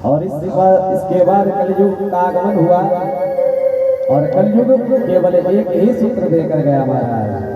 और इसके बाद कलयुग का आगमन हुआ और कलयुग केवल एक ही सूत्र देकर गया महाराज।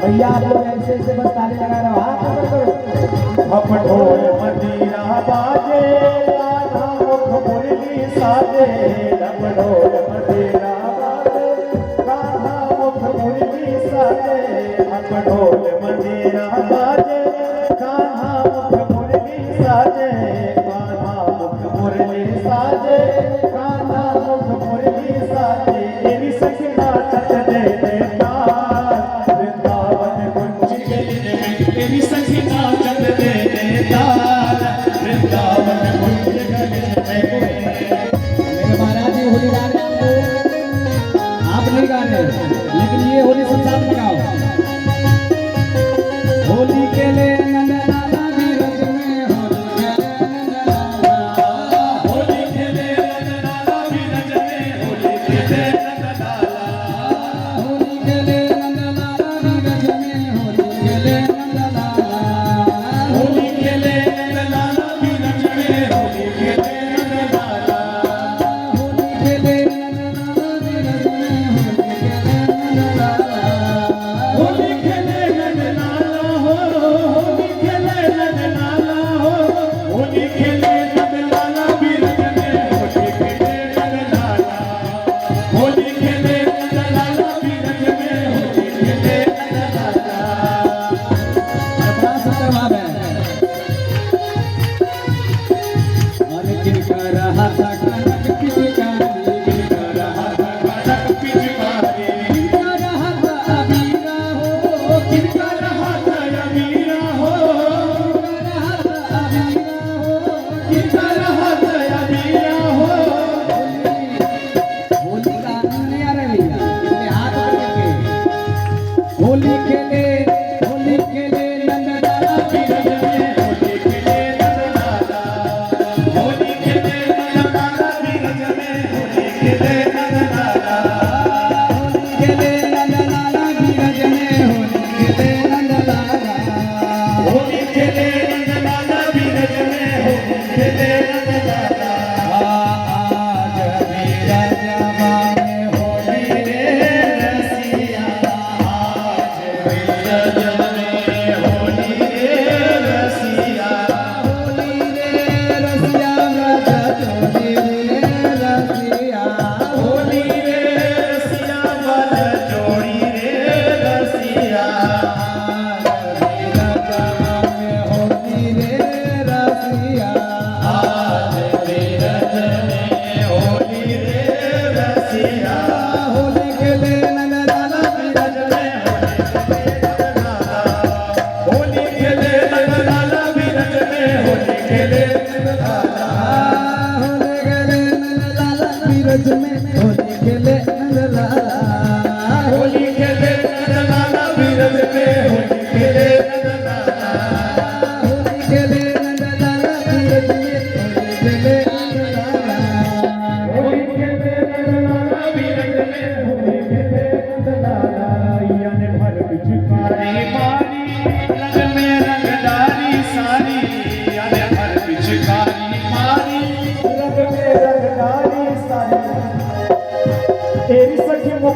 भैया आप लोग ऐसे ऐसे बस ताली लगा रहे हो, हाथ करो। अब ढोल मदीरा बाजे राधा मुख मुरली साजे, अब ढोल मदीरा बाजे राधा मुख मुरली साजे, अब ढोल मदीरा बाजे राधा मुख मुरली साजे, राधा मुख मुरली साजे, राधा मुख मुरली साजे, तेरी सखना चट दे देता तेरी सखना चल दे तार वृंदावन कुंज गले में। मेरे महाराज जी होली गा रहे आप नहीं गा रहे, लेकिन ये होली सब साथ में गाओ। होली के लिए नंदलाला बीरज में, होली के लिए नंदलाला बीरज में, होली के लिए नंदलाला, होली के लिए नंदलाला बीरज में, होली के लिए नंदलाला,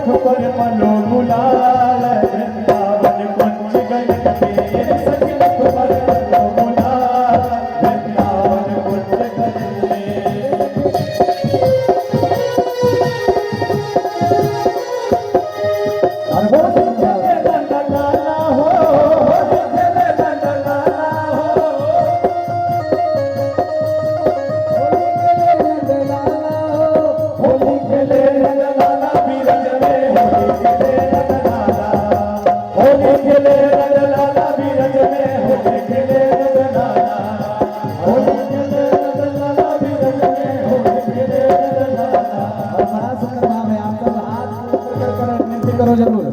मुख पर मनो गुलाल वृंदावन कुंज गगन में सखी मुख पर मनो गुलाल वृंदावन कुंज गगन में और बोल करो जरूर।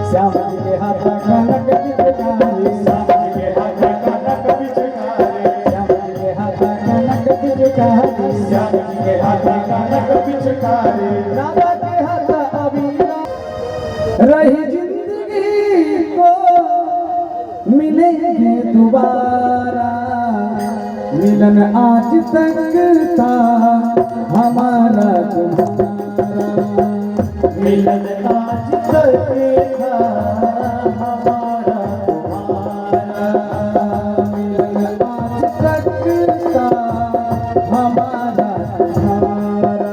श्याम जी के हाथ कनक पिचकारी, श्याम जी के हाथ कनक पिचकारी, श्याम जी के हाथ कनक पिचकारी, श्याम जी के हाथ कनक पिचकारी, राधा के हाथ अबीरा। रही जिंदगी को मिलेंगे दोबारा, मिलन आज तक था हमारा तुम्हारा, मिलन आज तक था हमारा तुम्हारा, मिलन आज तक था हमारा तुम्हारा,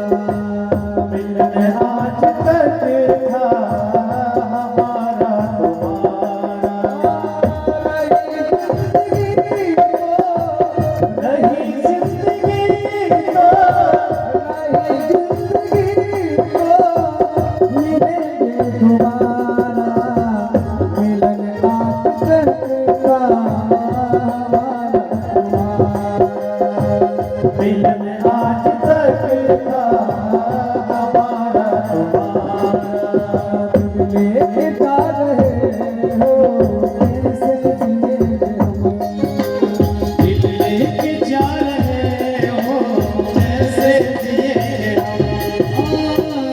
मिलन आज तक था हमारा तुम्हारा। रही जिंदगी को, रही जिंदगी को मिलेंगे दोबारा, मिलन आज तक था हमारा तुम्हारा, मिलन आज तक था हमारा तुम्हारा। तुम लेके जा रहे हो कैसे जिएंगे हम, दिल लेके जा रहे हो कैसे जिएंगे हम,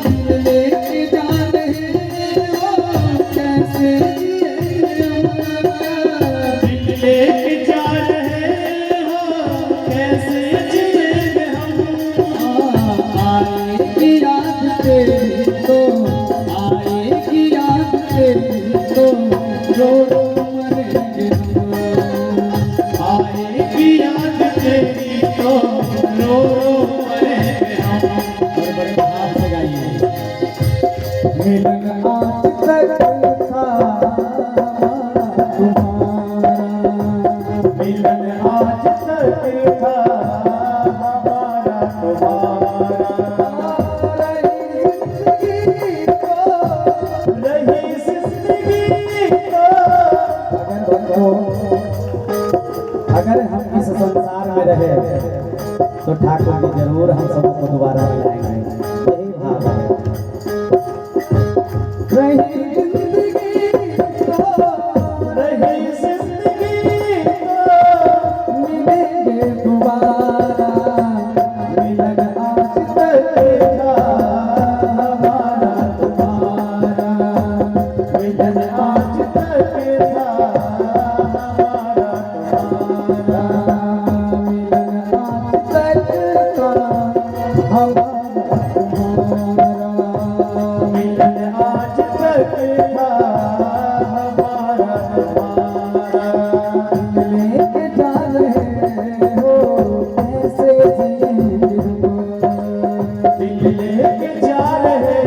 दिल लेके जा रहे हो कैसे जिएंगे हम, दिल लेके जा रहे हो कैसे जिएंगे हम। आएगी याद तेरी तो, आएगी याद तेरी तो रो रो मरेंगे हम, आएगी याद तेरी तो रो रो मरेंगे हम। और बड़े भाव से गाइए। मिलन आज तक था हमारा तुम्हारा, मिलन आज तक था हमारा तुम्हारा। रही जिंदगी को, रही जिंदगी को। अगर हम इस संसार में रहे तो ठाकुर जी जरूर हम सबको दोबारा मिलाएंगे, यही भाव है। रही जिंदगी को, रही जिंदगी को मिलेंगे दोबारा, मिलन आज तक था हमारा तुम्हारा, मिलन आज तक था हमारा तुम्हारा, मिलन आज तक था हमारा तुम्हारा, मिलन आज तक था हमारा तुम्हारा। दिल लेके जा रहे हो कैसे जिएंगे हम, दिल लेके जा रहे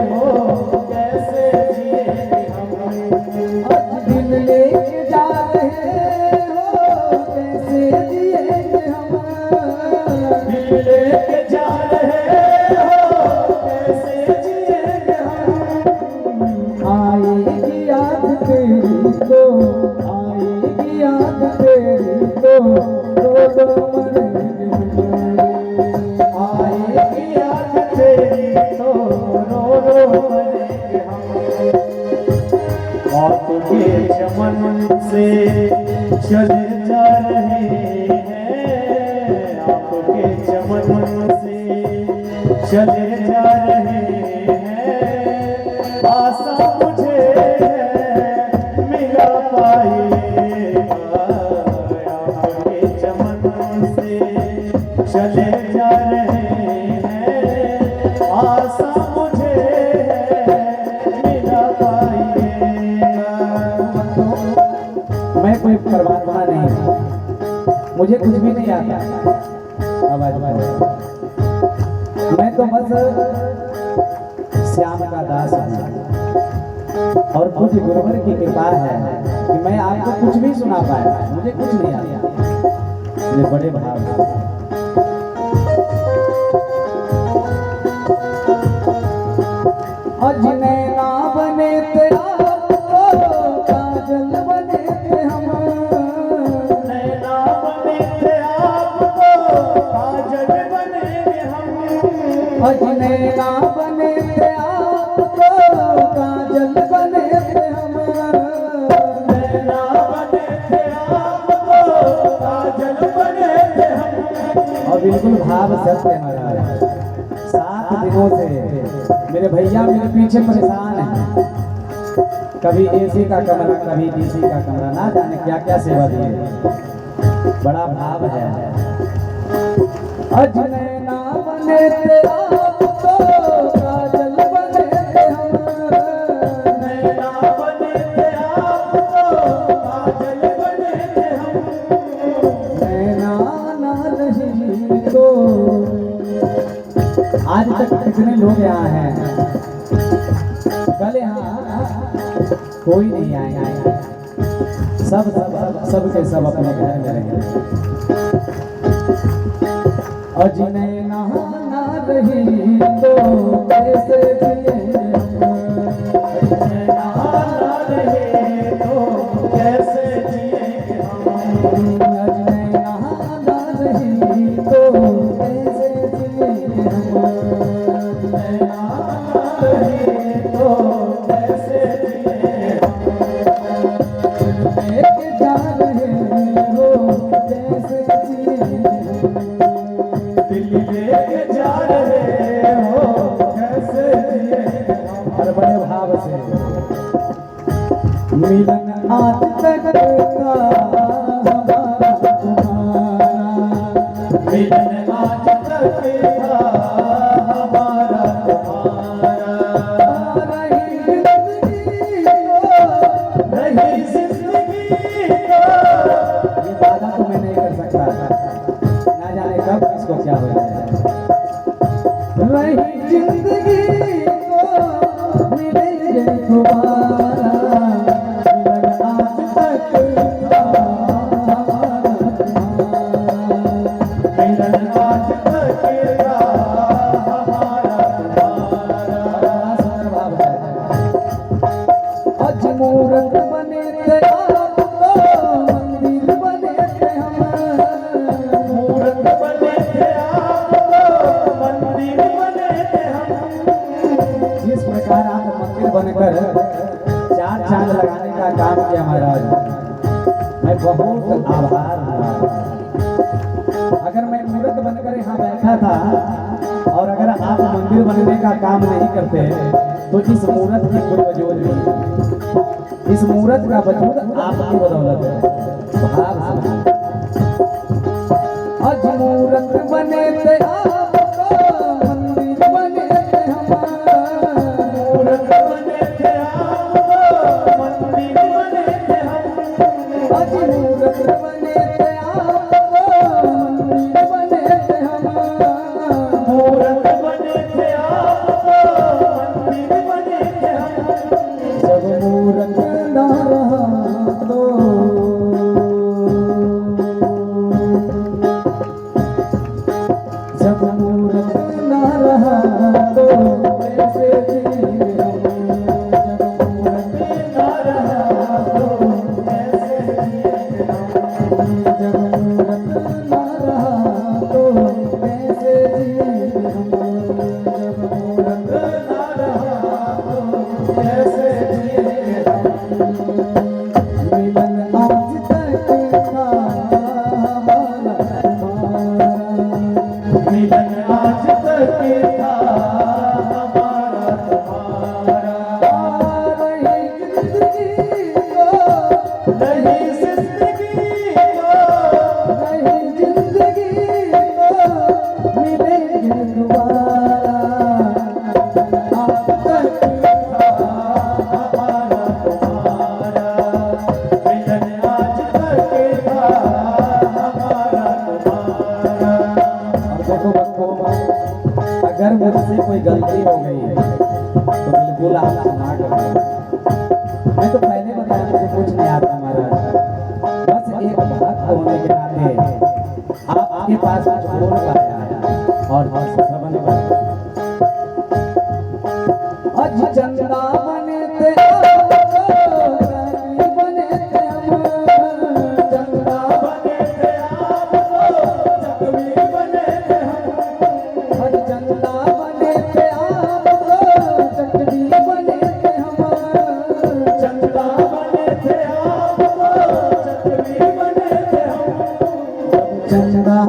हो कैसे जिएंगे हम, आज दिल लेके जा रहे हो कैसे तेरी तो रो रो मरेंगे हम। आपके चमन से चले जा रहे हैं, आपके चमन से चले जा रहे हैं। आशा मुझे मिला पाएगा, आपके चमन से चले जा रहे हैं। आशा मुझे मिला पाएगा। मैं कोई परमात्मा नहीं हूँ, मुझे कुछ भी नहीं आता। आवाज मैं तो बस श्याम का दास हूँ और कुछ गुरुवर की कृपा है कि मैं आपको कुछ भी सुना पाया, मुझे कुछ नहीं आता। इसलिए बड़े भाव से अजने ना बने थे आपको, काजल बने थे हम। नैना बने थे आपको, काजल बनेंगे हम। अजने ना बने थे आपको, काजल बने थे हम। नैना बने थे आपको, काजल बने थे हम। और बिल्कुल भाव सत्य महाराज। 7 दिनों से मेरे भैया मेरे पीछे परेशान हैं। कभी एसी का कमरा, कभी डीसी का कमरा, ना जाने क्या क्या सेवा दिए। बड़ा भाव है। अजने ना बने थे आपको, काजल बने थे हम। नैना बने थे आपको, काजल बने थे हम। नैना ना रही तो आज तक कितने लोग यहाँ हैं, कल यहाँ कोई नहीं आए। सब के सब अपने घर में रहेंगे। अजने ना रही तो कैसे जिए, नैना रहे तो कैसे जिएंगे हम। अजने ना रही तो कैसे जिए हम। नैना रहे तो कैसे जिएंगे हम। लेके जा रहे हो कैसे जिए हम। दिल लेके जा रहे हो कैसे जिएंगे हम। और बड़े भाव से मिलन आज तक का हमारा तुम्हारा। मिलन आज तक था हमारा तुम्हारा। रही जिंदगी को, ये वादा तो मैं नहीं कर सकता, ना जाने कब इसको क्या हो जाए। रही जिंदगी को मिलेंगे दोबारा। मिलन आज तक था हमारा तुम्हारा। मिलन आज तक था हमारा तुम्हारा। आज मूरत बने थे आपको, मंदिर बने थे हम। मूरत बने थे आपको, मंदिर बने थे हम। जिस प्रकार आप मंदिर बनकर 4 चांद लगाने का काम किया महाराज, मैं बहुत आभार हूँ। अगर मैं मूर्त बनकर यहाँ बैठा था और अगर आप मंदिर बनने का काम नहीं करते तो इस मूर्त की कोई वजूद नहीं। इस मूर्त का वजूद आपकी बदौलत है। भाव से आज मूर्त बने थे आपको, मंदिर बने थे हम। मूरत बने थे आपको, मंदिर बने थे हम। आज मूरत बने थे आपको, मंदिर बने थे हम। मूरत बने थे आपको, मंदिर बने थे हम। जब मूरत ना रहा तो जब आज तक था हमारा तुम्हारा, मिलन आज तक था हमारा तुम्हारा। और देखो बच्चों, अगर मुझसे कोई गलती हो गई है तो बिल्कुल आप क्षमा करें। मैं तो पहले बताया मुझे कुछ नहीं आता महाराज, बस एक भक्त होने के नाते आपके पास कुछ बोल पाया और श्रवण कर। अज चंदा बने थे बने थे हम, चंदा बने थे आप चकवी बने थे हम। अज चंदा बने थे आप चकवी बने थे हम, चंदा बने थे आप चकवी बने थे हम। चंदा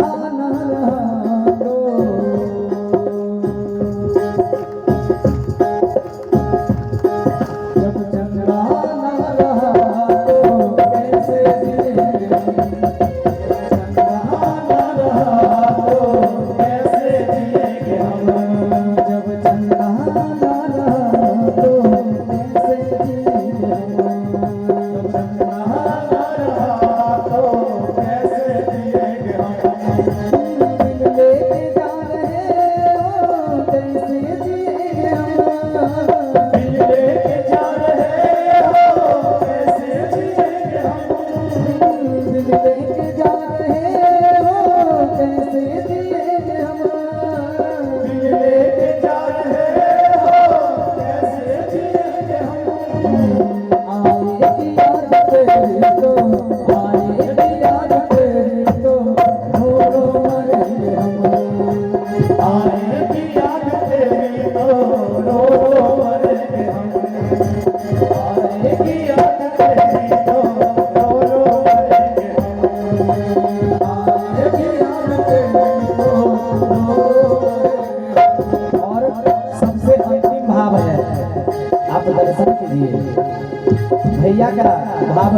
भैया का भाव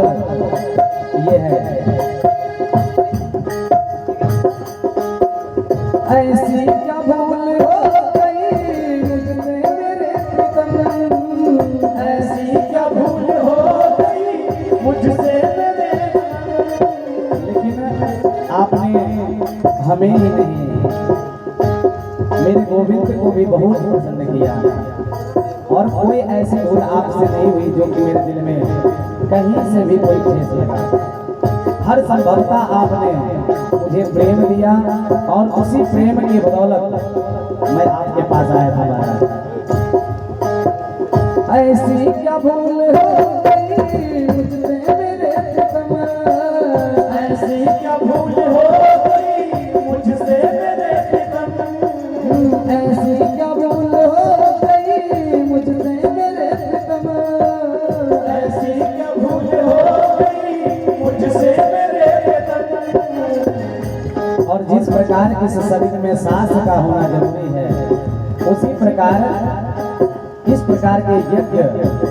ये है, ऐसी क्या भूल हो गई मुझसे मेरे प्रीतम, ऐसी क्या भूल हो गई मुझसे मेरे। लेकिन आपने हमें ही नहीं मेरे गोविंद को भी बहुत पसंद किया, और कोई ऐसी भूल आपसे नहीं हुई जो कि मेरे दिल में कहीं से भी कोई ठेस लगा। हर संभवता आपने मुझे प्रेम दिया और उसी प्रेम की बदौलत मैं आपके पास आया था महाराज। ऐसी क्या भूल हो गई मुझसे मेरे प्रीतम, ऐसी क्या भूल हो गई मुझसे मेरे प्रीतम, ऐसी क्या भूल हो गई मुझसे मेरे प्रीतम, ऐसी क्या भूल हो गई मुझसे मेरे प्रीतम। और जिस प्रकार इस शरीर में सांस का होना जरूरी है, उसी प्रकार इस प्रकार के यज्ञ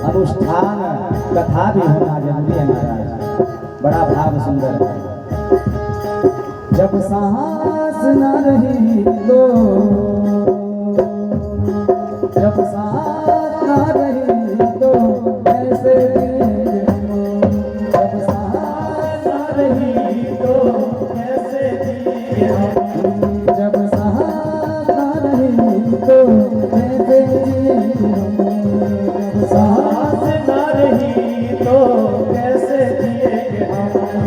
अनुष्ठान कथा भी होना जरूरी है महाराज। बड़ा भाव सुंदर है। जब सांस न रही तो, जब सांस न रही तो कैसे जिएंगे हम, जब सांस न रही तो कैसे जिएंगे हम, जब सांस न रही तो कैसे जिएंगे हम, जब सांस न रही तो कैसे जिएंगे हम, सांस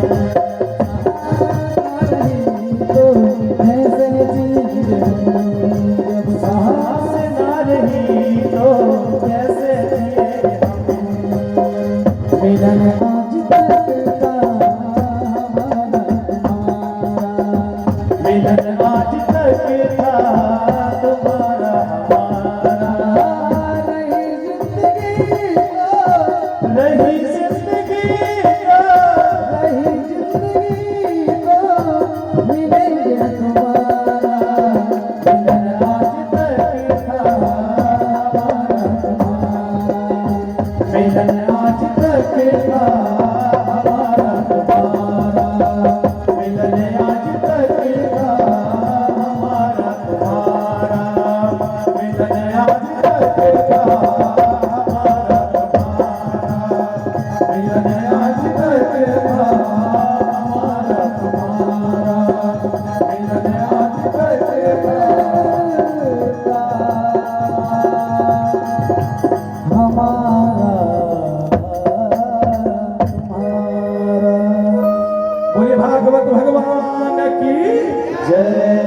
न रही तो कैसे जिएंगे हम, जब सांस न रही तो कैसे जिएंगे हम। मिलन आज तक का हमारा तुम्हारा, मिलन आज तक था तुम्हारा हमारा। रही जिंदगी को, रही जिंदगी को, रही जिंदगी को मिलेंगे तुम्हारा। मिलन आज तक था हमारा तुम्हारा, मिलन आज तक था भागवत भगवान की जय।